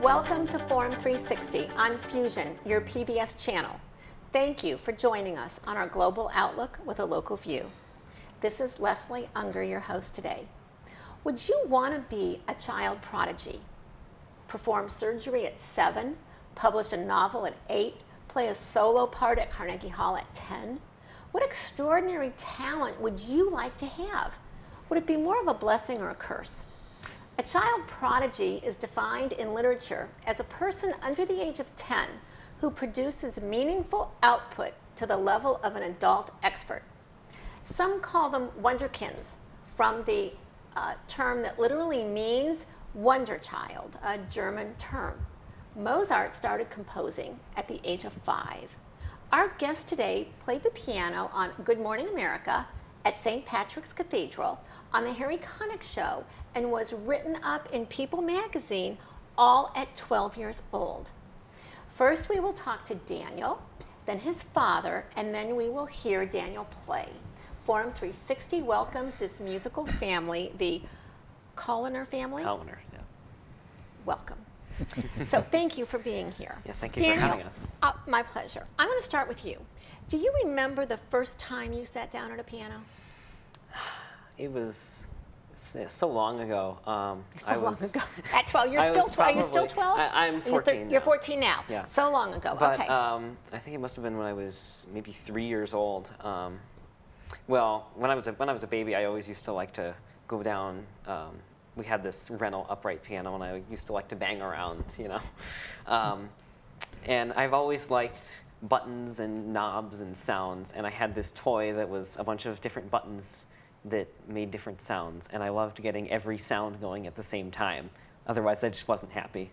Welcome to Forum 360 on Fusion, your PBS channel. Thank you for joining us on our global outlook with a local view. This is Leslie Ungar, your host today. Would you want to be a child prodigy? Perform surgery at 7, publish a novel at 8, play a solo part at Carnegie Hall at 10? What extraordinary talent would you like to have? Would it be more of a blessing or a curse? A child prodigy is defined in literature as a person under the age of 10 who produces meaningful output to the level of an adult expert. Some call them wonderkins, from the term that literally means wonder child, a German term. Mozart started composing at the age of 5. Our guest today played the piano on Good Morning America, at St. Patrick's Cathedral, on the Harry Connick Show, and was written up in People magazine, all at 12 years old. First, we will talk to Daniel, then his father, and then we will hear Daniel play. Forum 360 welcomes this musical family, the Colaner family. Colaner, yeah. Welcome. So thank you for being here. Yeah, thank you Daniel, for having us. My pleasure. I'm going to start with you. Do you remember the first time you sat down at a piano? It was so long ago. Long ago. At 12, you're still 12. Are you still 12? I'm 14 You're now. 14 now. Yeah. So long ago. But okay. I think it must have been when I was maybe 3 years old. Well, when I was a baby, I always used to like to go down. We had this rental upright piano, and I used to like to bang around, you know. And I've always liked buttons and knobs and sounds, and I had this toy that was a bunch of different buttons that made different sounds, and I loved getting every sound going at the same time. Otherwise, I just wasn't happy.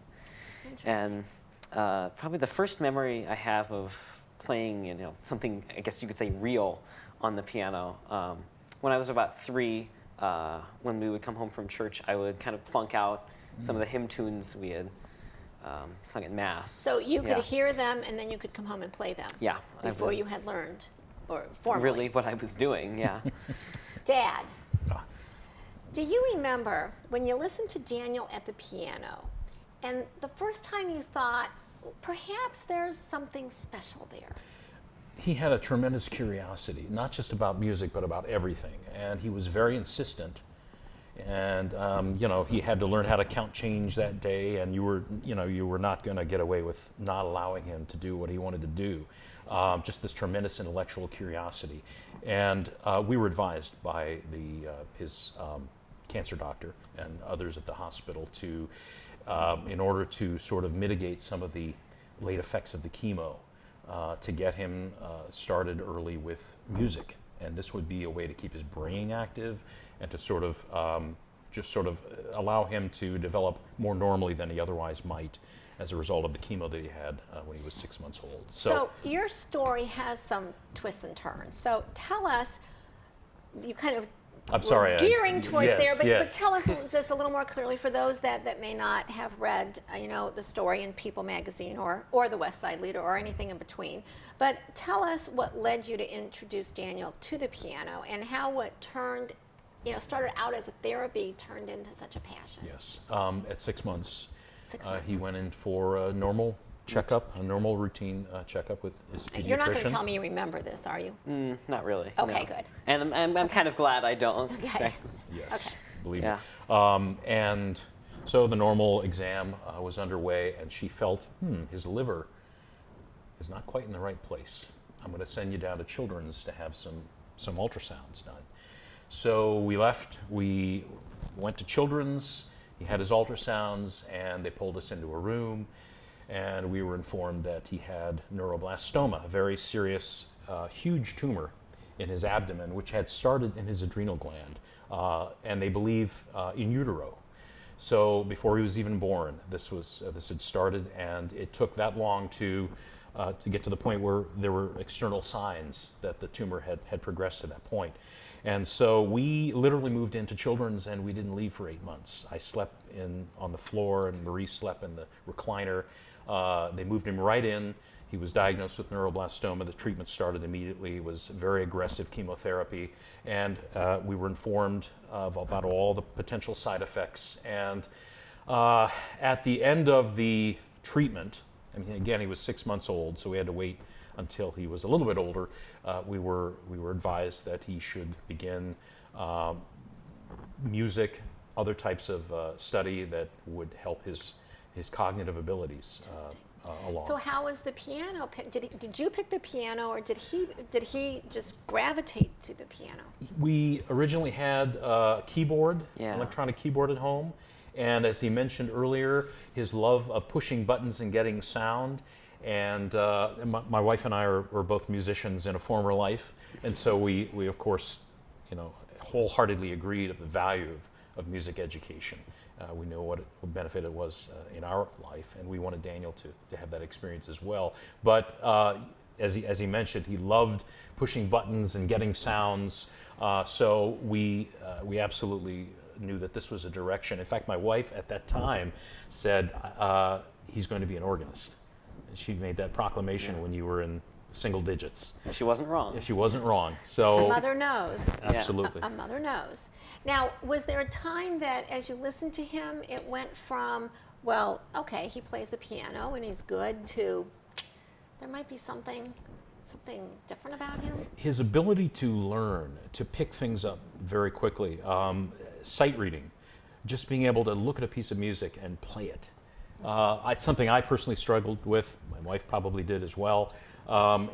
And probably the first memory I have of playing, you know, something, I guess you could say, real on the piano, when I was about 3, when we would come home from church, I would kind of plunk out some of the hymn tunes we had sung at Mass. So you could hear them, and then you could come home and play them. Yeah. Before you had learned, or formally. Really what I was doing, yeah. Dad, do you remember when you listened to Daniel at the piano, and the first time you thought, perhaps there's something special there? He had a tremendous curiosity, not just about music, but about everything. And he was very insistent. And, you know, he had to learn how to count change that day, and you were not going to get away with not allowing him to do what he wanted to do. Just this tremendous intellectual curiosity. And we were advised by his cancer doctor and others at the hospital to, in order to sort of mitigate some of the late effects of the chemo, to get him started early with music. And this would be a way to keep his brain active and to sort of allow him to develop more normally than he otherwise might as a result of the chemo that he had when he was 6 months old. So your story has some twists and turns. So tell us, you kind of gearing towards there, but tell us just a little more clearly for those that may not have read, the story in People magazine or the West Side Leader or anything in between. But tell us what led you to introduce Daniel to the piano and how what started out as a therapy turned into such a passion. Yes, at 6 months, he went in for a normal checkup, a normal routine checkup with his pediatrician. You're not going to tell me you remember this, are you? Not really. Okay, no. Good. And I'm kind of glad I don't. Okay. Yes, okay. Believe me. And so the normal exam was underway, and she felt, his liver is not quite in the right place. I'm going to send you down to Children's to have some ultrasounds done. So we left, we went to Children's, he had his ultrasounds, and they pulled us into a room, and we were informed that he had neuroblastoma, a very serious, huge tumor in his abdomen, which had started in his adrenal gland, and they believe in utero. So before he was even born, this had started, and it took that long to get to the point where there were external signs that the tumor had progressed to that point. And so we literally moved into Children's, and we didn't leave for 8 months. I slept on the floor, and Marie slept in the recliner. They moved him right in. He was diagnosed with neuroblastoma. The treatment started immediately. It was very aggressive chemotherapy, and we were informed about all the potential side effects. And At the end of the treatment, I mean, again, he was 6 months old, so we had to wait until he was a little bit older. We were advised that he should begin music, other types of study that would help his cognitive abilities along. So how was the piano picked? Did you pick the piano, or did he just gravitate to the piano? We originally had a keyboard, Yeah. electronic keyboard at home, and as he mentioned earlier, his love of pushing buttons and getting sound. And my wife and I were both musicians in a former life, and so we of course, wholeheartedly agreed of the value of music education. We knew what benefit it was in our life, and we wanted Daniel to have that experience as well. But as he mentioned, he loved pushing buttons and getting sounds. So we absolutely knew that this was a direction. In fact, my wife at that time said he's going to be an organist. She made that proclamation when you were in single digits. She wasn't wrong. She wasn't wrong. So A mother knows. absolutely. A mother knows. Now, was there a time that as you listened to him, it went from, well, okay, he plays the piano and he's good, to there might be something different about him? His ability to learn, to pick things up very quickly, sight reading, just being able to look at a piece of music and play it. It's something I personally struggled with. My wife probably did as well.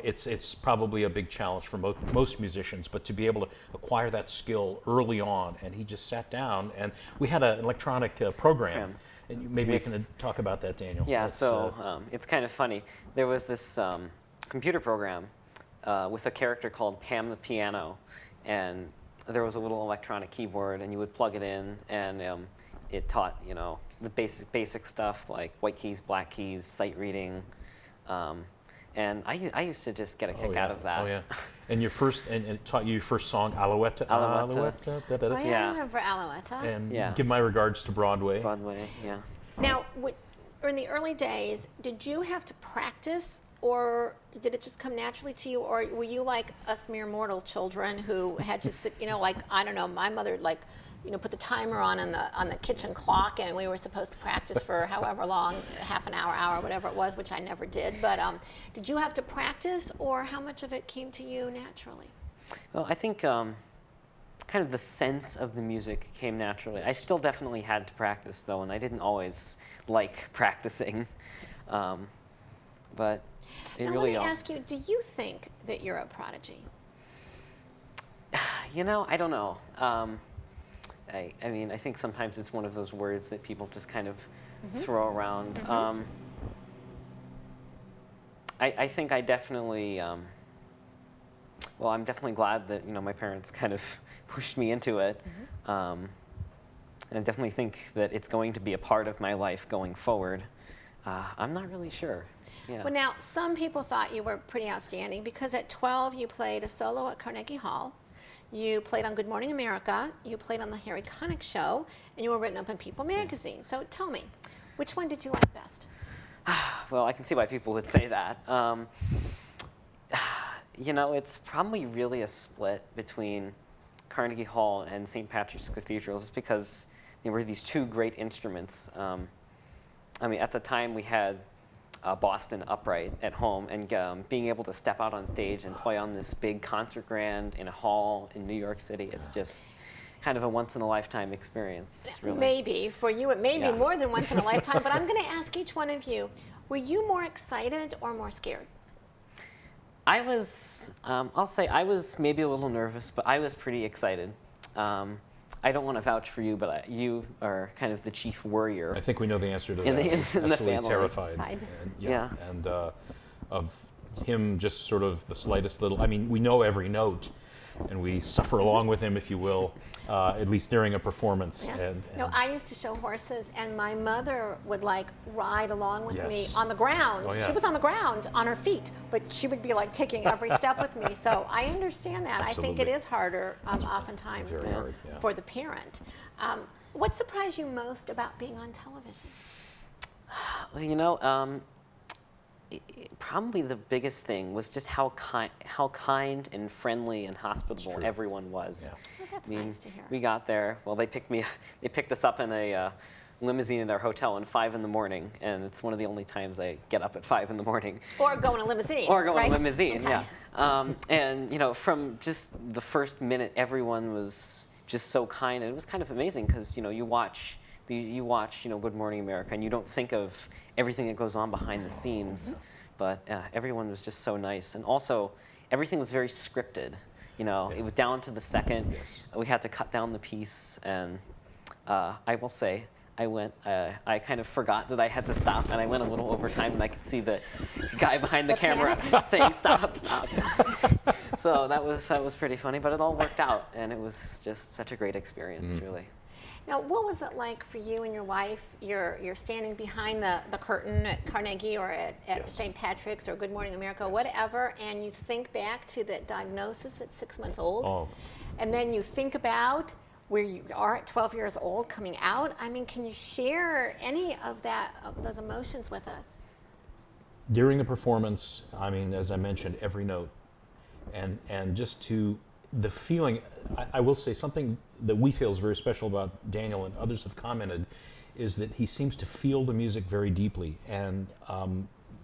It's probably a big challenge for most musicians, but to be able to acquire that skill early on, and he just sat down, and we had an electronic program, and maybe you can talk about that, Daniel. Yeah, it's kind of funny. There was this computer program with a character called Pam the Piano, and there was a little electronic keyboard, and you would plug it in, and it taught, the basic stuff like white keys, black keys, sight reading. And I used to just get a kick out of that. Oh yeah, and it taught you your first song, Alouette. Alouette. Oh, yeah, Yeah. I remember Alouette. And give my regards to Broadway. Broadway, yeah. Now, in the early days, did you have to practice, or did it just come naturally to you, or were you like us mere mortal children who had to sit, like, I don't know, my mother, like, put the timer on the kitchen clock, and we were supposed to practice for however long, half an hour, whatever it was, which I never did. But did you have to practice, or how much of it came to you naturally? Well, I think kind of the sense of the music came naturally. I still definitely had to practice, though, and I didn't always like practicing. But it Now, really let me ask you, do you think that you're a prodigy? I don't know. I mean, I think sometimes it's one of those words that people just kind of throw around. I think I definitely, well, I'm definitely glad that, my parents kind of pushed me into it. And I definitely think that it's going to be a part of my life going forward. I'm not really sure. Yeah. Well, now, some people thought you were pretty outstanding because at 12 you played a solo at Carnegie Hall. You played on Good Morning America, you played on the Harry Connick Show, and you were written up in People magazine. So tell me, which one did you like best? Well, I can see why people would say that. It's probably really a split between Carnegie Hall and St. Patrick's Cathedral, just because there were these two great instruments. I mean, at the time we had Boston upright at home, and being able to step out on stage and play on this big concert grand in a hall in New York City, it's just kind of a once-in-a-lifetime experience, really. Maybe. For you, it may be Yeah. more than once in a lifetime, but I'm going to ask each one of you, were you more excited or more scared? I was, I'll say I was maybe a little nervous, but I was pretty excited. I don't want to vouch for you, but you are kind of the chief worrier. I think we know the answer to that. In the Absolutely family. terrified. And of him just sort of the slightest little, I mean, we know every note, and we suffer along with him, if you will, at least during a performance. Yes. I used to show horses, and my mother would ride along with me on the ground. Oh, yeah. She was on the ground on her feet, but she would be taking every step with me. So I understand that. Absolutely. I think it is harder oftentimes Very hard, yeah. for the parent. What surprised you most about being on television? Well, probably the biggest thing was just how kind and friendly and hospitable everyone was. Yeah. Well, that's I mean, nice to hear. we got there. Well, they picked us up in a limousine at our hotel at 5 in the morning, and it's one of the only times I get up at 5 in the morning. Or go in a limousine. Or go in right? a limousine, Okay. yeah. And you know, from just the first minute, everyone was just so kind, and it was kind of amazing because you know you watch Good Morning America, and you don't think of everything that goes on behind the scenes, but everyone was just so nice, and also everything was very scripted. You know, it was down to the second. Yes. We had to cut down the piece, and I will say, I kind of forgot that I had to stop, and I went a little over time, and I could see the guy behind the camera saying, "Stop, stop." So that was pretty funny, but it all worked out, and it was just such a great experience, really. Now, what was it like for you and your wife? You're standing behind the curtain at Carnegie or at Yes. St. Patrick's or Good Morning America, whatever, and you think back to that diagnosis at 6 months old, Oh. and then you think about where you are at 12 years old coming out. I mean, can you share any of those emotions with us? During the performance, I mean, as I mentioned, every note, and just to the feeling, I will say something that we feel is very special about Daniel, and others have commented, is that he seems to feel the music very deeply, and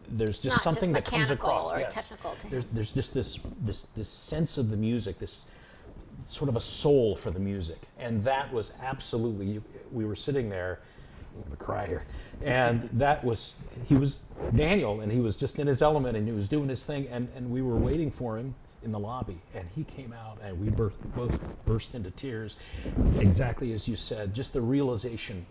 there's just not something just that comes mechanical across. or Yes. technical to him. There's just this sense of the music, this sort of a soul for the music, and that was absolutely. We were sitting there. I'm gonna cry here, and he was Daniel, and he was just in his element, and he was doing his thing, and we were waiting for him in the lobby, and he came out, and we both burst into tears, exactly as you said, just the realization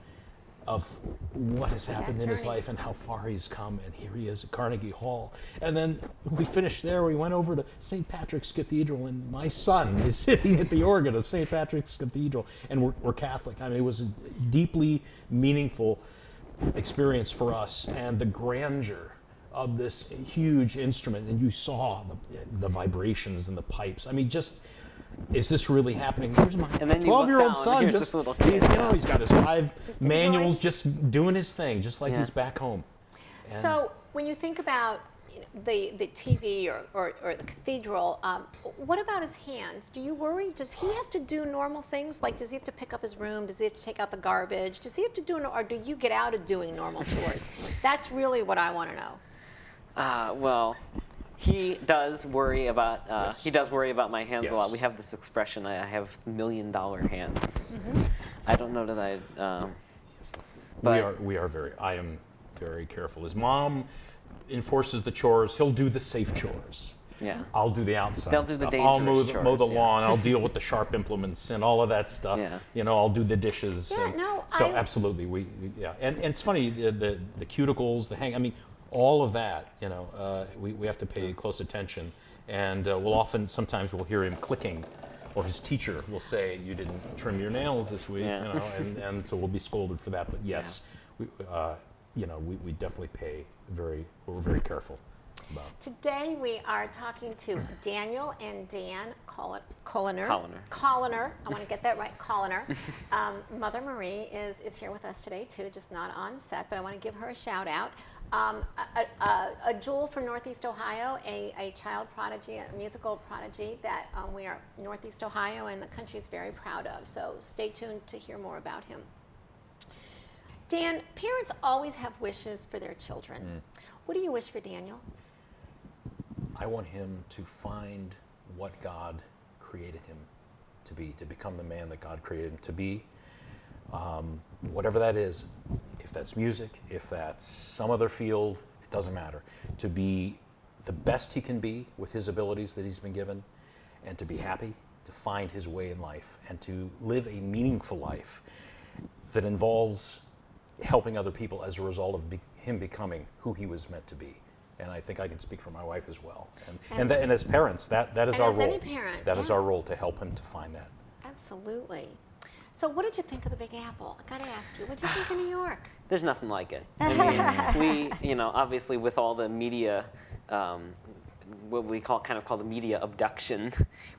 of what has happened in his journey. life and how far he's come, and here he is at Carnegie Hall. And then we finished there, we went over to St. Patrick's Cathedral, and my son is sitting at the organ of St. Patrick's Cathedral, and we're Catholic. I mean, it was a deeply meaningful experience for us, and the grandeur of this huge instrument, and you saw the vibrations and the pipes. I mean, just, is this really happening? Here's my And then you look 12-year-old down, son, here's just, this little kid. he's got his 5 Just manuals, enjoying. just doing his thing, just like Yeah. he's back home. And So when you think about the TV or the cathedral, what about his hands? Do you worry? Does he have to do normal things? Like, does he have to pick up his room? Does he have to take out the garbage? Does he have to do, or do you get out of doing normal chores? That's really what I want to know. Well, he does worry about Yes. he does worry about my hands a lot. Yes. We have this expression: I have $1 million hands. I don't know that I. But we are very, I am very careful. His mom enforces the chores. He'll do the safe chores. yeah. I'll do the outside They'll do the stuff. I'll mow dangerous the chores, yeah. lawn. I'll deal with the sharp implements and all of that stuff. Yeah. You know, I'll do the dishes. Yeah, and no, so I- absolutely, yeah. And it's funny, the cuticles, the hang. I mean, all of that. You know, we have to pay close attention, and sometimes we'll hear him clicking, or his teacher will say, "You didn't trim your nails this week," Yeah. you know, and so we'll be scolded for that. But yes, we definitely we're very careful about. Today we are talking to Daniel and Dan Colaner. Colaner. I want to get that right, Colaner. Mother Marie is here with us today too, just not on set, but I want to give her a shout out. A jewel for Northeast Ohio, a child prodigy, a musical prodigy that we are Northeast Ohio and the country is very proud of. So stay tuned to hear more about him. Dan, parents always have wishes for their children. What do you wish for Daniel? I want him to find what God created him to be, to become the man that God created him to be. Whatever that is, if that's music, if that's some other field, it doesn't matter. To be the best he can be with his abilities that he's been given, and to be happy, to find his way in life, and to live a meaningful life that involves helping other people as a result of him becoming who he was meant to be. And I think I can speak for my wife as well. And as parents, that is And our as role. any parent, That is yeah. our role, to help him to find that. Absolutely. So what did you think of the Big Apple? I got to ask you, what did you think of New York? There's nothing like it. I mean, we, obviously with all the media, what we call the media abduction,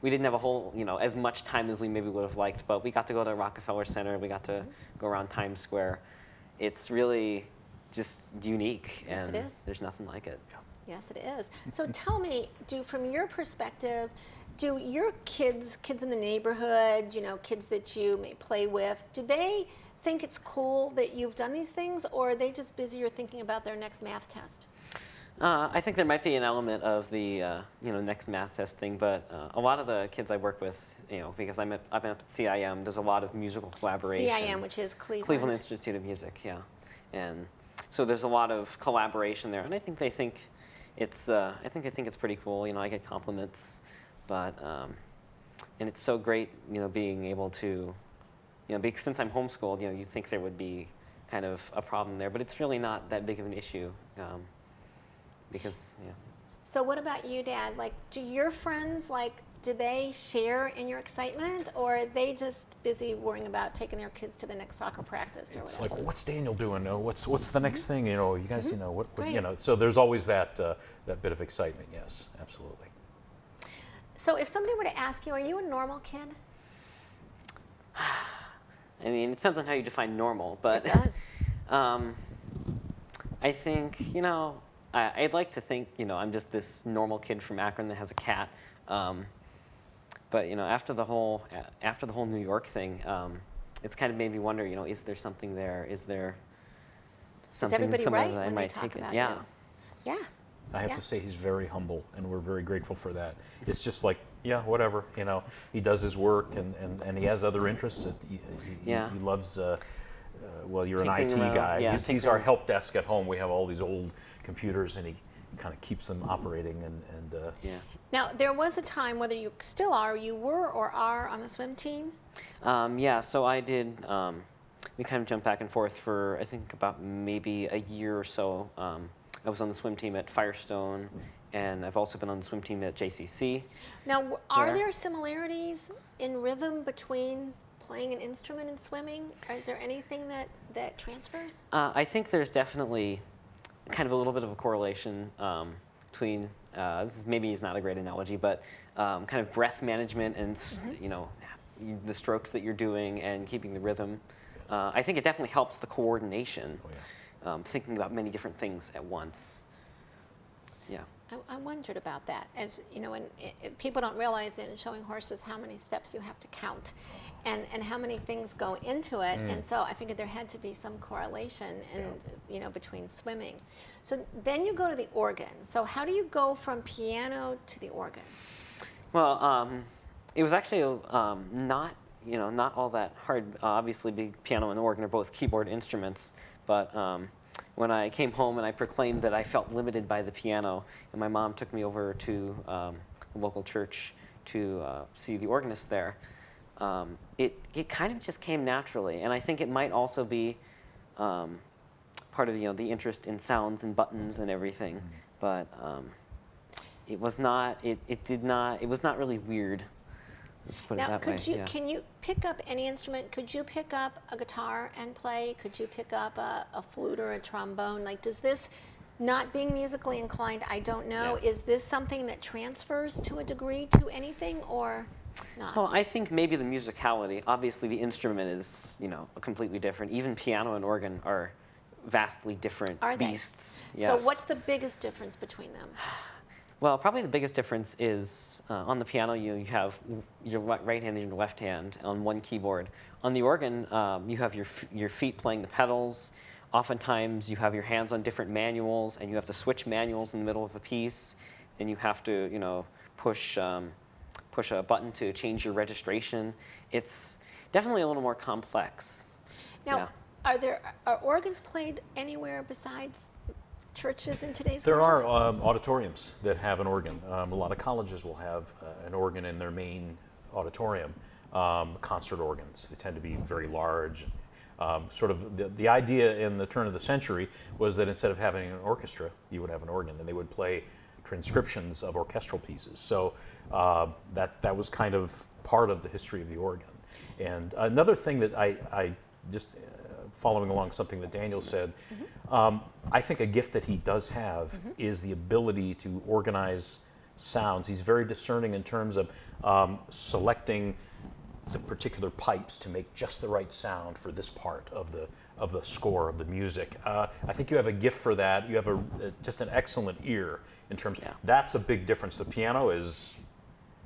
we didn't have a whole, as much time as we maybe would have liked, but we got to go to Rockefeller Center, we got to go around Times Square. It's really just unique, Yes, and it is. there's nothing like it. Yes, it is. So tell me, from your perspective, do your kids in the neighborhood, kids that you may play with, do they think it's cool that you've done these things, or are they just busy or thinking about their next math test? I think there might be an element of the next math test thing, but a lot of the kids I work with, because I'm at CIM, there's a lot of musical collaboration. CIM, which is Cleveland Institute of Music, yeah, and so there's a lot of collaboration there, and I think they think it's pretty cool. I get compliments, but and it's so great, being able to, because since I'm homeschooled, you'd think there would be kind of a problem there, but it's really not that big of an issue. Because, yeah. So what about you, Dad? Like, do your friends, do they share in your excitement, or are they just busy worrying about taking their kids to the next soccer practice or It's whatever? like, what's Daniel doing? What's the next thing? You guys, what Great. So there's always that bit of excitement. Yes, absolutely. So if somebody were to ask you, are you a normal kid? I mean, it depends on how you define normal, but It does. I think, I'd like to think, I'm just this normal kid from Akron that has a cat. But after the whole New York thing, it's kind of made me wonder, is there something there? Is there something everybody somewhere right that I when they might talk take it? about Yeah. you? Yeah. I have Yeah. to say he's very humble, and we're very grateful for that. It's just like, yeah, whatever. He does his work, and he has other interests. He loves. Well, you're an IT Tinkering around, guy. yeah, He's our tinkering. help desk at home. We have all these old computers, and he kind of keeps them operating. And Yeah. Now, there was a time, whether you still are, you were or are on the swim team? Yeah, so I did, we kind of jumped back and forth for, I think, about maybe a year or so. I was on the swim team at Firestone, and I've also been on the swim team at JCC. Now, are Where? there similarities in rhythm between playing an instrument and swimming? Or is there anything that transfers? I think there's definitely kind of a little bit of a correlation between, maybe is not a great analogy, but kind of breath management and, the strokes that you're doing and keeping the rhythm. I think it definitely helps the coordination. oh, yeah. Thinking about many different things at once. Yeah. I wondered about that. As and people don't realize in showing horses how many steps you have to count, and how many things go into it. And so I figured there had to be some correlation, between swimming. So then you go to the organ. So how do you go from piano to the organ? Well, it was actually not all that hard. Obviously, piano and organ are both keyboard instruments. But when I came home and I proclaimed that I felt limited by the piano, and my mom took me over to the local church to see the organist there, it kind of just came naturally. And I think it might also be part of the interest in sounds and buttons and everything. But it was not really weird. Let's put it Now, that way. Yeah. can you pick up any instrument? Could you pick up a guitar and play? Could you pick up a flute or a trombone? Like, does this, not being musically inclined, I don't know, Yeah. is this something that transfers to a degree to anything or not? Well, I think maybe the musicality. Obviously, the instrument is, completely different. Even piano and organ are vastly different Are they? beasts. Yes. So what's the biggest difference between them? Well, probably the biggest difference is on the piano, you have your right hand and your left hand on one keyboard. On the organ, you have your feet playing the pedals. Oftentimes, you have your hands on different manuals, and you have to switch manuals in the middle of a piece, and you have to, push a button to change your registration. It's definitely a little more complex. Now, are organs played anywhere besides churches in today's There world? are auditoriums that have an organ. A lot of colleges will have an organ in their main auditorium. Concert organs, they tend to be very large. Sort of the idea in the turn of the century was that instead of having an orchestra, you would have an organ, and they would play transcriptions of orchestral pieces. So that was kind of part of the history of the organ. And another thing that I just following along something that Daniel said, I think a gift that he does have is the ability to organize sounds. He's very discerning in terms of selecting the particular pipes to make just the right sound for this part of the score of the music. I think you have a gift for that. You have just an excellent ear in terms. That's a big difference. The piano is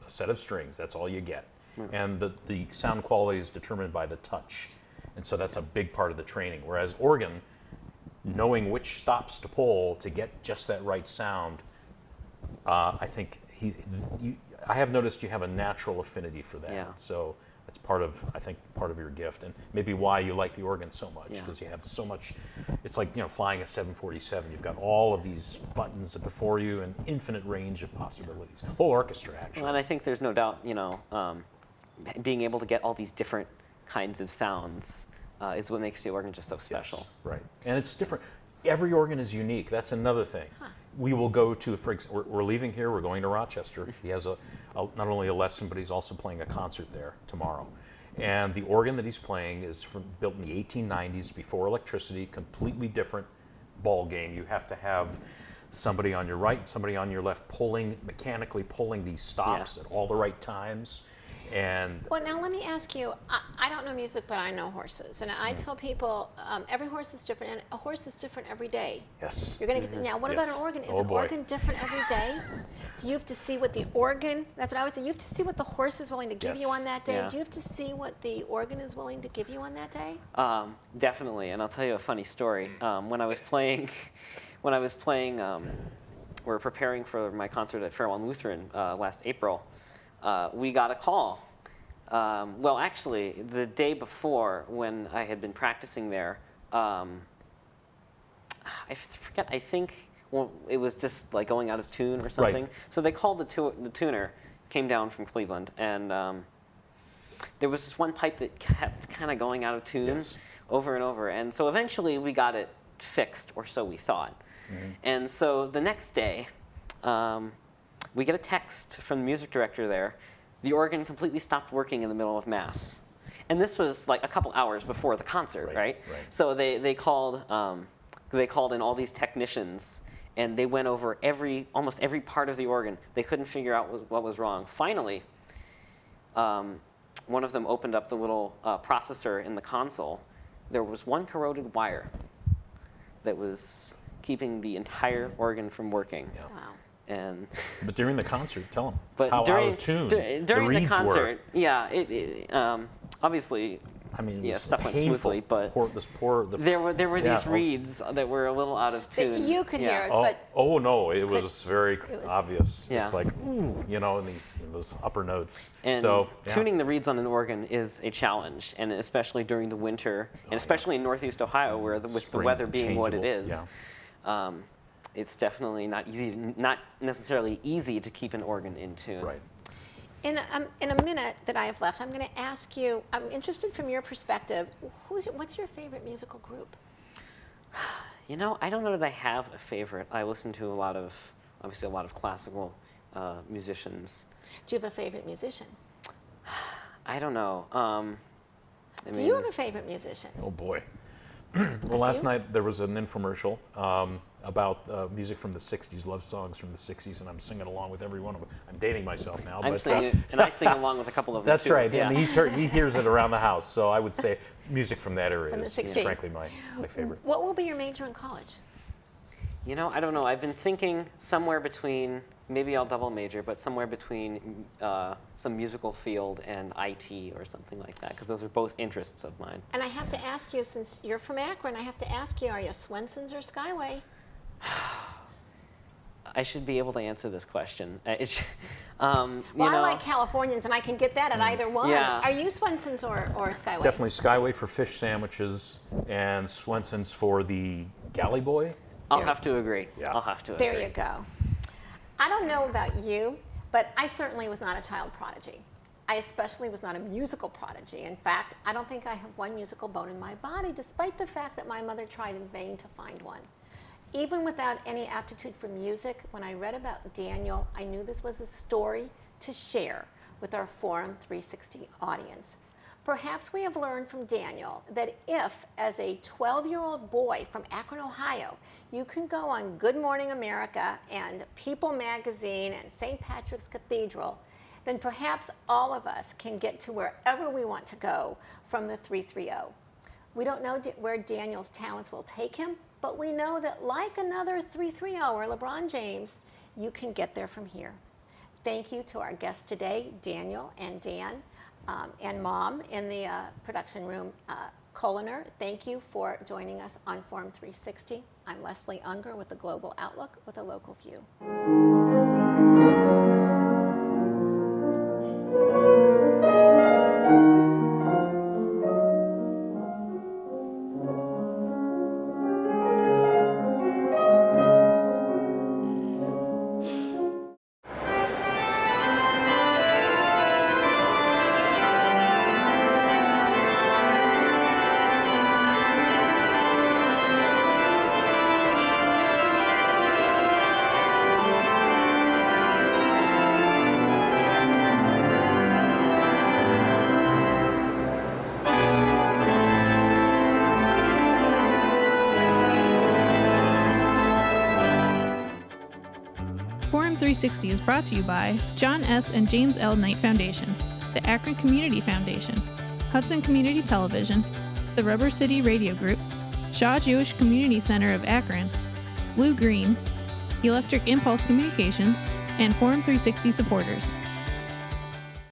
a set of strings. That's all you get, and the sound quality is determined by the touch. And so that's a big part of the training. Whereas organ, knowing which stops to pull to get just that right sound, I think I have noticed you have a natural affinity for that. Yeah. So that's part of your gift, and maybe why you like the organ so much, because you have so much. It's like, flying a 747. You've got all of these buttons before you, and infinite range of possibilities. Whole orchestra, actually. Well, and I think there's no doubt, being able to get all these different kinds of sounds is what makes the organ just so special. Yes, right, and it's different. Every organ is unique. That's another thing. Huh. We will go to, for example, we're leaving here. We're going to Rochester. He has not only a lesson, but he's also playing a concert there tomorrow. And the organ that he's playing is built in the 1890s, before electricity. Completely different ball game. You have to have somebody on your right, somebody on your left, mechanically pulling these stops at all the right times. And well, now let me ask you, I don't know music, but I know horses. And I tell people every horse is different, and a horse is different every day. yes, You're going to get now, what about an organ? Is an organ different every day? So you have to see what the organ, that's what I always say, you have to see what the horse is willing to give you on that day. Yeah. Do you have to see what the organ is willing to give you on that day? Definitely, and I'll tell you a funny story. When I was playing, we were preparing for my concert at Fairlawn Lutheran last April. We got a call. Well, actually, the day before, when I had been practicing there, I forget. I think it was just like going out of tune or something. Right. So they called the tuner, came down from Cleveland, and there was this one pipe that kept kind of going out of tune over and over. And so eventually we got it fixed, or so we thought. Mm-hmm. And so the next day, we get a text from the music director there. The organ completely stopped working in the middle of Mass. And this was like a couple hours before the concert, right? So they called in all these technicians, and they went over almost every part of the organ. They couldn't figure out what was wrong. Finally, one of them opened up the little processor in the console. There was one corroded wire that was keeping the entire organ from working. Yeah. Wow. But during the concert, tell them But how out of tune during the reeds the concert, were. Obviously, I mean, stuff went painful. smoothly, but there were these reeds that were a little out of tune. That you could hear it, Oh, but oh no, it was very obvious. Yeah. It's like, ooh, in those upper notes. And so tuning the reeds on an organ is a challenge, and especially during the winter, and especially in Northeast Ohio, where with the weather being what it is, it's definitely not necessarily easy to keep an organ in tune. Right. in a minute that I have left, I'm going to ask you, I'm interested from your perspective, what's your favorite musical group? I don't know that I have a favorite. I listen to a lot of classical musicians. Do you have a favorite musician? I don't know. Do you have a favorite musician? Oh boy. Well, last night there was an infomercial about music from the 60s, love songs from the 60s, and I'm singing along with every one of them. I'm dating myself now. I'm singing, and I sing along with a couple of them That's too. right, Yeah. and he hears it around the house, so I would say music from that era From the is 60s. frankly my favorite. What will be your major in college? I don't know. I've been thinking somewhere between, maybe I'll double major, but somewhere between some musical field and IT or something like that, because those are both interests of mine. And I have to ask you, since you're from Akron, I have to ask you, are you Swenson's or Skyway? I should be able to answer this question. I like Californians, and I can get that at either one. Yeah. Are you Swenson's or Skyway? Definitely Skyway for fish sandwiches and Swenson's for the galley boy. I'll have to agree. Yeah. I'll have to agree. There you go. I don't know about you, but I certainly was not a child prodigy. I especially was not a musical prodigy. In fact, I don't think I have one musical bone in my body, despite the fact that my mother tried in vain to find one. Even without any aptitude for music, when I read about Daniel, I knew this was a story to share with our Forum 360 audience. Perhaps we have learned from Daniel that if, as a 12-year-old boy from Akron, Ohio, you can go on Good Morning America and People magazine and St. Patrick's Cathedral, then perhaps all of us can get to wherever we want to go from the 330. We don't know where Daniel's talents will take him, but we know that like another 330 or LeBron James, you can get there from here. Thank you to our guests today, Daniel and Dan, and Mom in the production room, Colaner. Thank you for joining us on Forum 360. I'm Leslie Ungar with the Global Outlook with a local view. Forum 360 is brought to you by John S. and James L. Knight Foundation, the Akron Community Foundation, Hudson Community Television, the Rubber City Radio Group, Shaw Jewish Community Center of Akron, Blue Green, Electric Impulse Communications, and Forum 360 supporters.